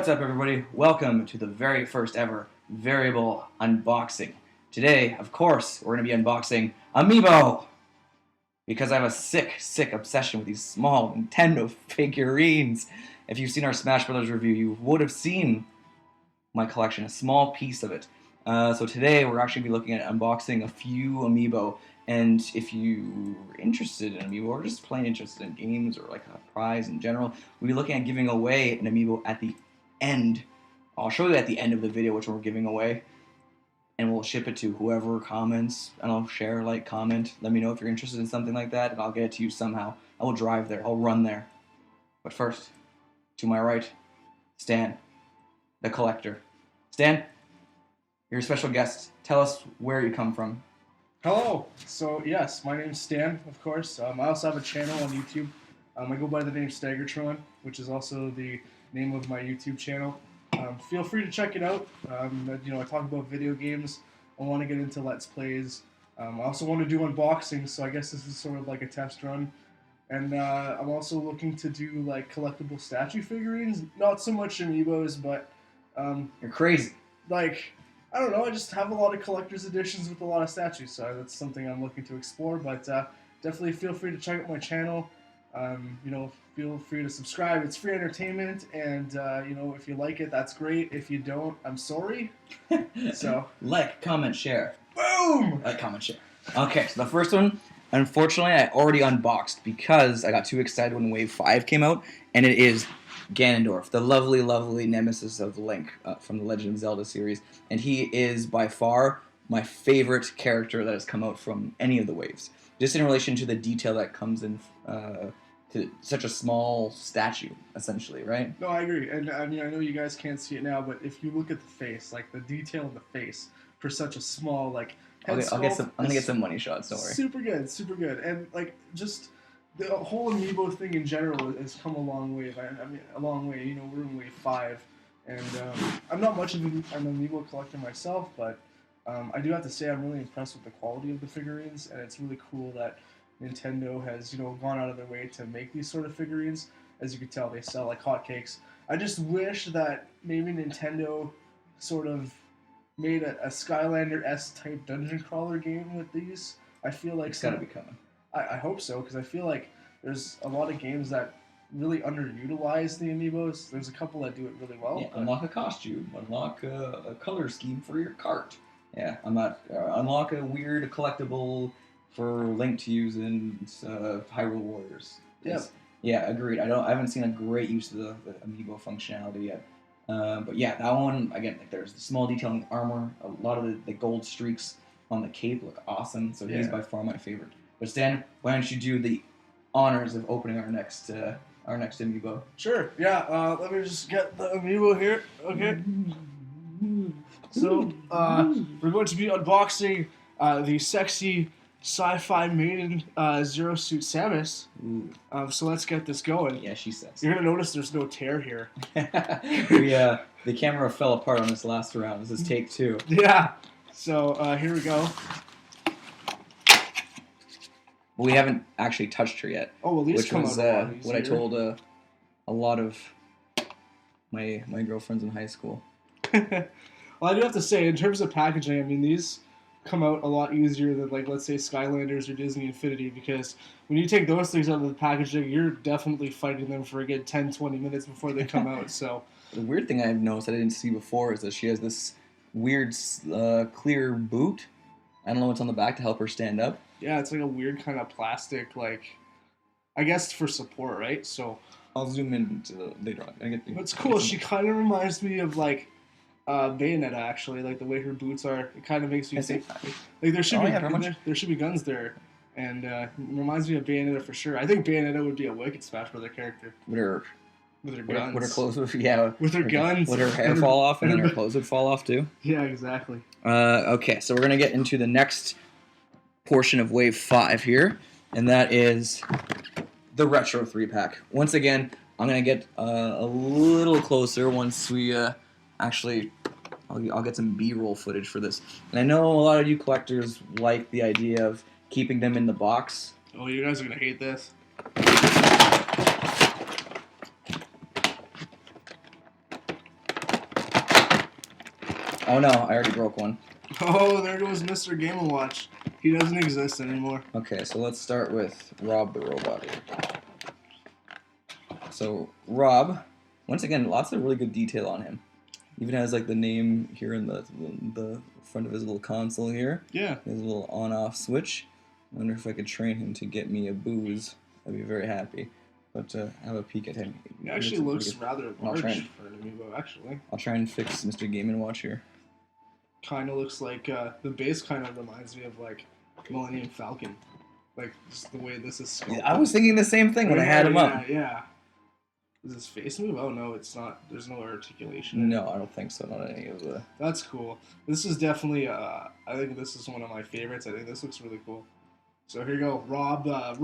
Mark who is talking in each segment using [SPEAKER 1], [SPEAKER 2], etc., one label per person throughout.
[SPEAKER 1] What's up, everybody? Welcome to the very first ever variable unboxing. Today, of course, we're going to be unboxing Amiibo! Because I have a sick obsession with these small Nintendo figurines. If you've seen our Smash Brothers review, you would have seen my collection, a small piece of it. So today, we're actually be looking at unboxing a few Amiibo. And if you're interested in Amiibo, or just plain interested in games, or like a prize in general, we'll be looking at giving away an Amiibo at the end. I'll show you at the end of the video which one we're giving away, and we'll ship it to whoever comments, and I'll share, like, comment, let me know if you're interested in something like that, and I'll get it to you somehow. I will drive there, I'll run there. But first, to my right, Stan, the collector. Stan, you're a special guest. Tell us where you come from.
[SPEAKER 2] Hello. So yes, my name's Stan, of course. I also have a channel on YouTube. I go by the name Staggertron, which is also the name of my YouTube channel. Feel free to check it out. I talk about video games. I want to get into Let's Plays. I also want to do unboxings, so I guess this is sort of like a test run. And I'm also looking to do like collectible statue figurines. Not so much Amiibos, but
[SPEAKER 1] You're crazy.
[SPEAKER 2] like, I don't know, I just have a lot of collector's editions with a lot of statues, so that's something I'm looking to explore, but definitely feel free to check out my channel. Feel free to subscribe. It's free entertainment, and if you like it, that's great. If you don't, I'm sorry. So
[SPEAKER 1] Like, comment, share.
[SPEAKER 2] boom!
[SPEAKER 1] Like, comment, share. Okay, so the first one, unfortunately, I already unboxed because I got too excited when Wave 5 came out, and it is Ganondorf, the lovely nemesis of Link from the Legend of Zelda series, and he is by far my favorite character that has come out from any of the waves. Just in relation to the detail that comes in to such a small statue, essentially, right?
[SPEAKER 2] No, I agree, and I mean, I know you guys can't see it now, but if you look at the face, like the detail in the face for such a small, like, head
[SPEAKER 1] I'm gonna get
[SPEAKER 2] sculpt
[SPEAKER 1] some money shots, don't worry.
[SPEAKER 2] Super good, and like just the whole Amiibo thing in general has come a long way. I mean, a long way. We're in Wave 5, and I'm not much of an Amiibo collector myself, but I do have to say I'm really impressed with the quality of the figurines, and it's really cool that Nintendo has gone out of their way to make these sort of figurines. As you can tell, they sell like hotcakes. I just wish that maybe Nintendo sort of made a Skylander-esque type dungeon crawler game with these. I feel like
[SPEAKER 1] It's gotta be coming.
[SPEAKER 2] I hope so, because I feel like there's a lot of games that really underutilize the Amiibos. There's a couple that do it really well.
[SPEAKER 1] Yeah, unlock a costume, unlock a color scheme for your cart. Yeah, unlock a weird collectible for Link to use in Hyrule Warriors. Yeah, agreed. I haven't seen a great use of the Amiibo functionality yet. But yeah, that one again. Like, there's the small detail in the armor. A lot of the gold streaks on the cape look awesome. So he's by far my favorite. But Stan, why don't you do the honors of opening our next Amiibo?
[SPEAKER 2] Sure. Yeah. Let me just get the Amiibo here. Okay. So we're going to be unboxing the sexy sci-fi maiden Zero Suit Samus. So let's get this going.
[SPEAKER 1] Yeah, she says.
[SPEAKER 2] You're gonna notice there's no tear here.
[SPEAKER 1] The camera fell apart on this last round. This is take 2.
[SPEAKER 2] Yeah. So here we go.
[SPEAKER 1] We haven't actually touched her yet.
[SPEAKER 2] Oh, well, these
[SPEAKER 1] which
[SPEAKER 2] come
[SPEAKER 1] was
[SPEAKER 2] out a lot
[SPEAKER 1] what I
[SPEAKER 2] easier.
[SPEAKER 1] told a lot of my girlfriends in high school.
[SPEAKER 2] Well, I do have to say, in terms of packaging, I mean, these come out a lot easier than, like, let's say Skylanders or Disney Infinity, because when you take those things out of the packaging, you're definitely fighting them for a good 10-20 minutes before they come out. So
[SPEAKER 1] The weird thing I've noticed I didn't see before is that she has this weird clear boot. I don't know what's on the back to help her stand up.
[SPEAKER 2] yeah, it's like a weird kind of plastic, like, I guess for support, right? So
[SPEAKER 1] I'll zoom in later on.
[SPEAKER 2] what's cool, she kind of reminds me of, like, Bayonetta, actually, like the way her boots are. It kind of makes me think like there should there should be guns there, and it reminds me of Bayonetta for sure. I think Bayonetta would be a wicked Smash Brother character
[SPEAKER 1] With her
[SPEAKER 2] guns.
[SPEAKER 1] Would her clothes with
[SPEAKER 2] her guns.
[SPEAKER 1] Would her hair fall off and then her clothes would fall off too?
[SPEAKER 2] Yeah, exactly.
[SPEAKER 1] Okay, so we're gonna get into the next portion of Wave 5 here, and that is the Retro 3-pack. Once again, I'm gonna get a little closer once we actually. I'll get some B-roll footage for this. And I know a lot of you collectors like the idea of keeping them in the box.
[SPEAKER 2] Oh, you guys are gonna hate this.
[SPEAKER 1] Oh no, I already broke one.
[SPEAKER 2] Oh, there goes Mr. Game & Watch. He doesn't exist anymore.
[SPEAKER 1] Okay, so let's start with Rob the robot here. So Rob, once again, lots of really good detail on him. Even has like the name here in the front of his little console here.
[SPEAKER 2] Yeah.
[SPEAKER 1] His little on-off switch. I wonder if I could train him to get me a booze. I'd be very happy. But have a peek at him.
[SPEAKER 2] He actually looks rather large for an Amiibo, actually.
[SPEAKER 1] I'll try and fix Mr. Game & Watch here.
[SPEAKER 2] Kind of looks like, the base kind of reminds me of, like, Millennium Falcon. Like, just the way this is sculpted.
[SPEAKER 1] Yeah, I was thinking the same thing when I had him up.
[SPEAKER 2] Yeah. Does his face move? Oh, no, it's not. There's no articulation.
[SPEAKER 1] No, I don't think so. Not any of the...
[SPEAKER 2] That's cool. This is definitely, I think this is one of my favorites. I think this looks really cool. So here you go, Rob the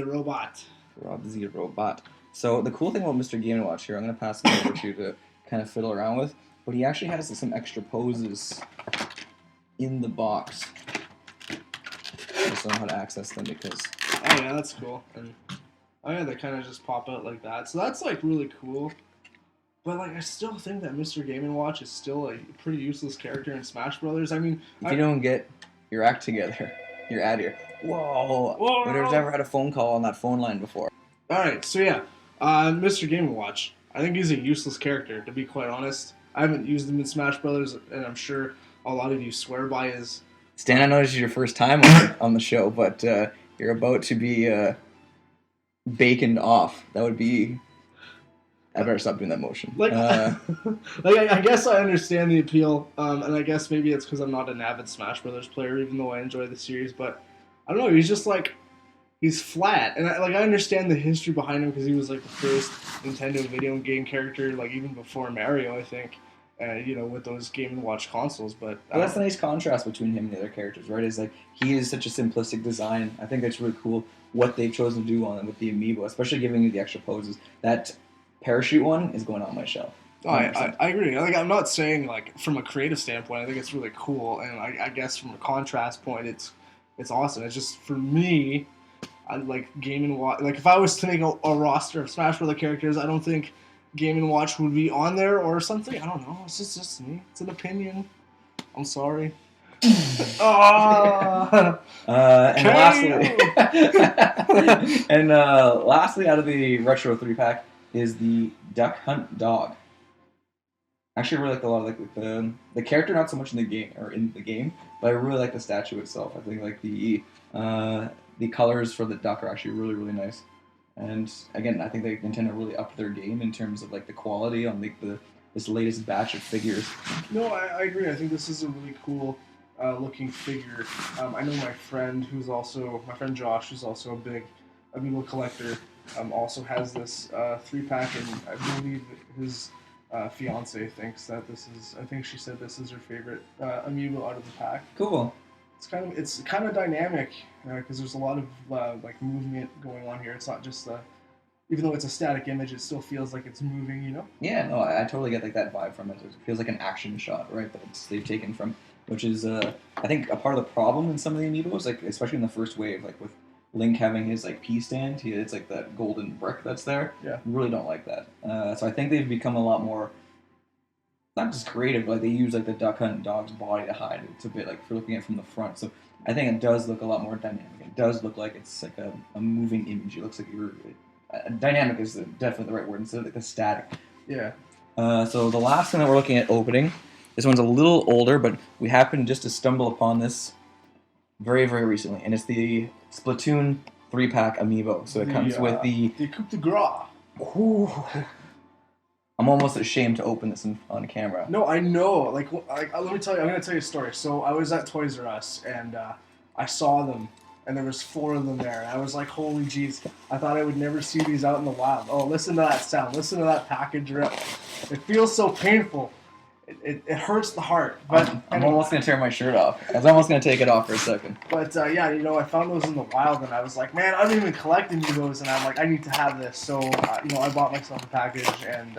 [SPEAKER 2] robot.
[SPEAKER 1] Rob the robot. So the cool thing about Mr. Game & Watch here, I'm going to pass it over to you to kind of fiddle around with, but he actually has some extra poses in the box. I just don't know how to access them because...
[SPEAKER 2] Oh yeah, that's cool. And oh yeah, they kind of just pop out like that. So that's like really cool. But like, I still think that Mr. Game & Watch is still a pretty useless character in Smash Brothers. I mean,
[SPEAKER 1] if you don't get your act together, you're out of here. Whoa! Nobody's ever had a phone call on that phone line before.
[SPEAKER 2] Alright, so yeah, Mr. Game & Watch. I think he's a useless character, to be quite honest. I haven't used him in Smash Brothers, and I'm sure a lot of you swear by his...
[SPEAKER 1] Stan, I know this is your first time on the show, but you're about to be baconed off. That would be... I better stop doing that motion.
[SPEAKER 2] Like, I guess I understand the appeal, and I guess maybe it's because I'm not an avid Smash Brothers player, even though I enjoy the series, but I don't know, he's just like, he's flat, and I understand the history behind him because he was like the first Nintendo video game character, like even before Mario, I think, you know, with those Game & Watch consoles, but...
[SPEAKER 1] Well, that's the nice contrast between him and the other characters, right? Is like, he is such a simplistic design. I think that's really cool what they've chosen to do on it with the Amiibo, especially giving you the extra poses. That parachute one is going on my shelf.
[SPEAKER 2] Oh, I agree. Like, I'm not saying, like, from a creative standpoint, I think it's really cool, and I guess from a contrast point, it's awesome. It's just, for me, I like Game & Watch. Like, if I was to make a roster of Smash Bros. Characters, I don't think Game & Watch would be on there or something. I don't know. It's just me. It's an opinion. I'm sorry.
[SPEAKER 1] And lastly, out of the Retro 3-pack is the Duck Hunt Dog. Actually, I really like a lot of the character, not so much in the game but I really like the statue itself. I think like the colors for the duck are actually really, really nice. And again, I think Nintendo really upped their game in terms of like the quality on this latest batch of figures.
[SPEAKER 2] No, I agree. I think this is a really cool looking figure. I know my friend Josh, who's also a big Amiibo collector, also has this 3-pack, and I believe his fiance thinks that I think she said this is her favorite Amiibo out of the pack.
[SPEAKER 1] Cool.
[SPEAKER 2] It's kind of dynamic because there's a lot of like movement going on here. It's not just even though it's a static image, it still feels like it's moving, you know?
[SPEAKER 1] Yeah, no, I totally get like that vibe from it. It feels like an action shot, right? That they've taken from, which is I think a part of the problem in some of the Amiibos, like especially in the first wave, like with Link having his like P stand, it's like that golden brick that's there.
[SPEAKER 2] Yeah,
[SPEAKER 1] really don't like that. So I think they've become a lot more. Not just creative, like they use like the Duck Hunt Dog's body to hide it. It's a bit like if you're looking at it from the front. So I think it does look a lot more dynamic. It does look like it's like a moving image. It looks like dynamic is definitely the right word instead of like the static.
[SPEAKER 2] Yeah.
[SPEAKER 1] So the last thing that we're looking at opening, this one's a little older, but we happened just to stumble upon this very, very recently, and it's the Splatoon 3-pack Amiibo. So it comes with the
[SPEAKER 2] coup de grace.
[SPEAKER 1] Ooh. I'm almost ashamed to open this on camera.
[SPEAKER 2] No, I know. Like, let me tell you. I'm gonna tell you a story. So I was at Toys R Us and I saw them, and there was 4 of them there. And I was like, holy jeez! I thought I would never see these out in the wild. Oh, listen to that sound! Listen to that package rip! It feels so painful. It hurts the heart. But
[SPEAKER 1] I'm almost gonna tear my shirt off. I was almost gonna take it off for a second.
[SPEAKER 2] But yeah, you know, I found those in the wild, and I was like, man, I don't even collect Amiibos, and I'm like, I need to have this. So you know, I bought myself a package, and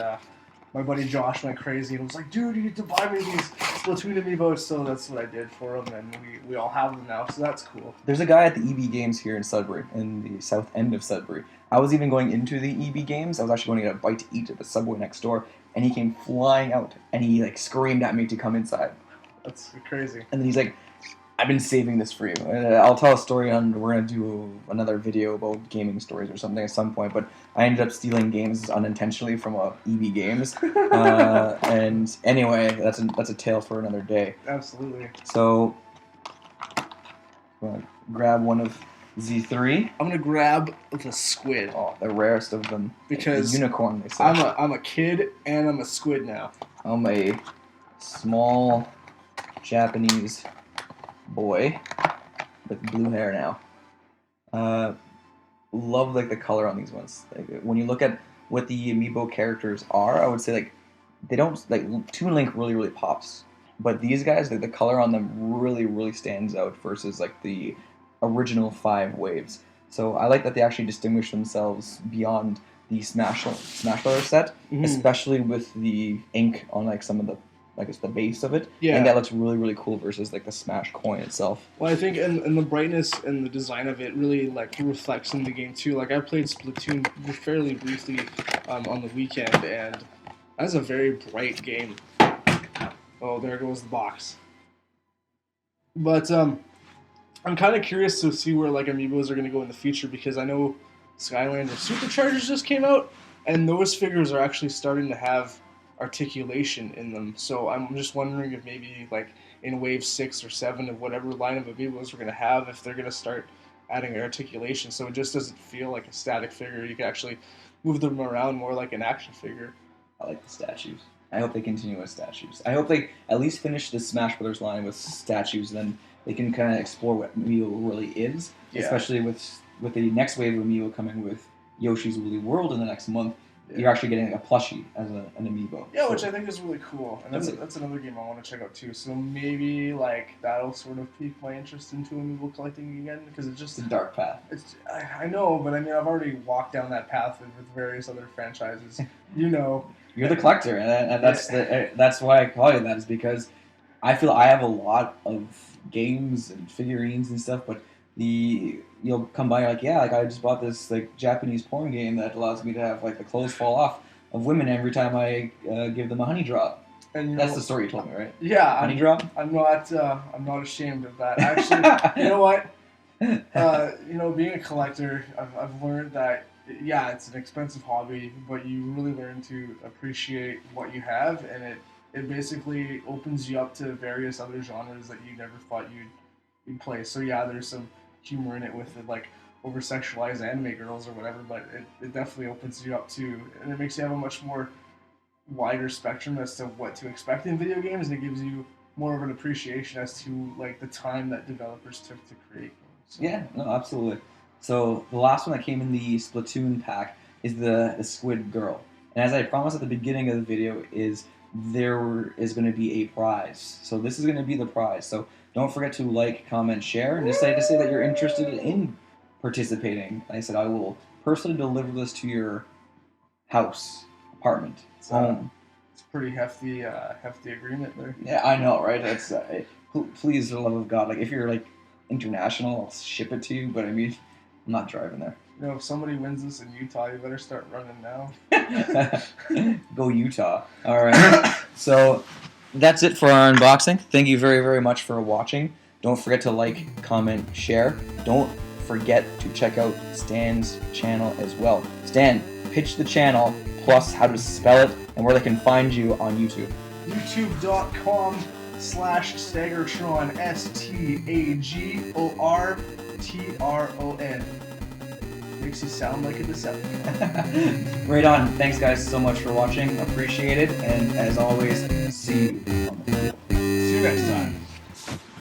[SPEAKER 2] my buddy Josh went crazy and was like, dude, you need to buy me these Splatoon Amiibos. So that's what I did for them, and we all have them now. So that's cool.
[SPEAKER 1] There's a guy at the EB Games here in Sudbury, in the south end of Sudbury. I was even going into the EB Games. I was actually going to get a bite to eat at the Subway next door. And he came flying out, and he like screamed at me to come inside.
[SPEAKER 2] That's crazy.
[SPEAKER 1] And then he's like, I've been saving this for you. I'll tell a story we're going to do another video about gaming stories or something at some point, but I ended up stealing games unintentionally from EB Games. And anyway, that's a tale for another day.
[SPEAKER 2] Absolutely.
[SPEAKER 1] So, I'm going to grab one of Z3.
[SPEAKER 2] I'm going to grab the squid.
[SPEAKER 1] Oh, the rarest of them.
[SPEAKER 2] Because
[SPEAKER 1] the unicorn, they say.
[SPEAKER 2] I'm a kid and I'm a squid now.
[SPEAKER 1] I'm a small Japanese boy with blue hair now. Love like the color on these ones. Like, when you look at what the amiibo characters are, I would say like they don't like Toon Link really pops, but these guys, the color on them really stands out versus like the original 5 waves. So I like that they actually distinguish themselves beyond the Smash Brothers set, especially with the ink on like some of the, I guess, the base of it.
[SPEAKER 2] Yeah.
[SPEAKER 1] And that looks really cool versus like the Smash coin itself.
[SPEAKER 2] Well, I think and the brightness and the design of it really like reflects in the game too. Like I played Splatoon fairly briefly on the weekend, and that's a very bright game. Oh, there goes the box. But I'm kind of curious to see where like amiibos are going to go in the future, because I know Skylander Superchargers just came out, and those figures are actually starting to have articulation in them. So I'm just wondering if maybe like in wave 6 or 7 of whatever line of amiibos we're going to have, if they're going to start adding articulation, so it just doesn't feel like a static figure. You can actually move them around more like an action figure.
[SPEAKER 1] I like the statues. I hope they continue with statues. I hope they at least finish the Smash Brothers line with statues, then they can kind of explore what Amiibo really is, especially with the next wave of Amiibo coming with Yoshi's Woolly World in the next month. Yeah. You're actually getting a plushie as an Amiibo.
[SPEAKER 2] Yeah, so, which I think is really cool. And that's another game I want to check out too. So maybe like that'll sort of pique my interest into Amiibo collecting again, because it's just
[SPEAKER 1] a dark path.
[SPEAKER 2] I know, but I mean I've already walked down that path with various other franchises. You know,
[SPEAKER 1] you're the collector, and that's why I call you that, is because I feel I have a lot of games and figurines and stuff, but you'll come by like, yeah, like I just bought this like Japanese porn game that allows me to have like the clothes fall off of women every time I give them a honey drop. And that's the story you told me, right?
[SPEAKER 2] Yeah,
[SPEAKER 1] honey drop.
[SPEAKER 2] I'm not ashamed of that. Actually, you know what? Being a collector, I've learned that it's an expensive hobby, but you really learn to appreciate what you have, and it basically opens you up to various other genres that you never thought you'd play. So yeah, there's some humor in it with it, like over-sexualized anime girls or whatever, but it definitely opens you up to, and it makes you have a much more wider spectrum as to what to expect in video games, and it gives you more of an appreciation as to like the time that developers took to create games. So.
[SPEAKER 1] Yeah, no, absolutely. So the last one that came in the Splatoon pack is the Squid Girl, and as I promised at the beginning of the video, there is going to be a prize. So this is going to be the prize. So don't forget to like, comment, share, and decide to say that you're interested in participating. Like I said, I will personally deliver this to your house, apartment, home.
[SPEAKER 2] It's a pretty hefty agreement there.
[SPEAKER 1] Yeah, I know, right? That's please, for the love of God, like if you're like international, I'll ship it to you. But I mean, I'm not driving there.
[SPEAKER 2] If somebody wins this in Utah, you better start running now.
[SPEAKER 1] Go Utah. All right. So that's it for our unboxing. Thank you very much for watching. Don't forget to like, comment, share. Don't forget to check out Stan's channel as well. Stan, pitch the channel, plus how to spell it, and where they can find you on YouTube.
[SPEAKER 2] YouTube.com/Staggertron, STAGORTRON. Makes you sound like a Decepticon.
[SPEAKER 1] Right on. Thanks, guys, so much for watching. Appreciate it. And as always, see you on the video.
[SPEAKER 2] See you next time.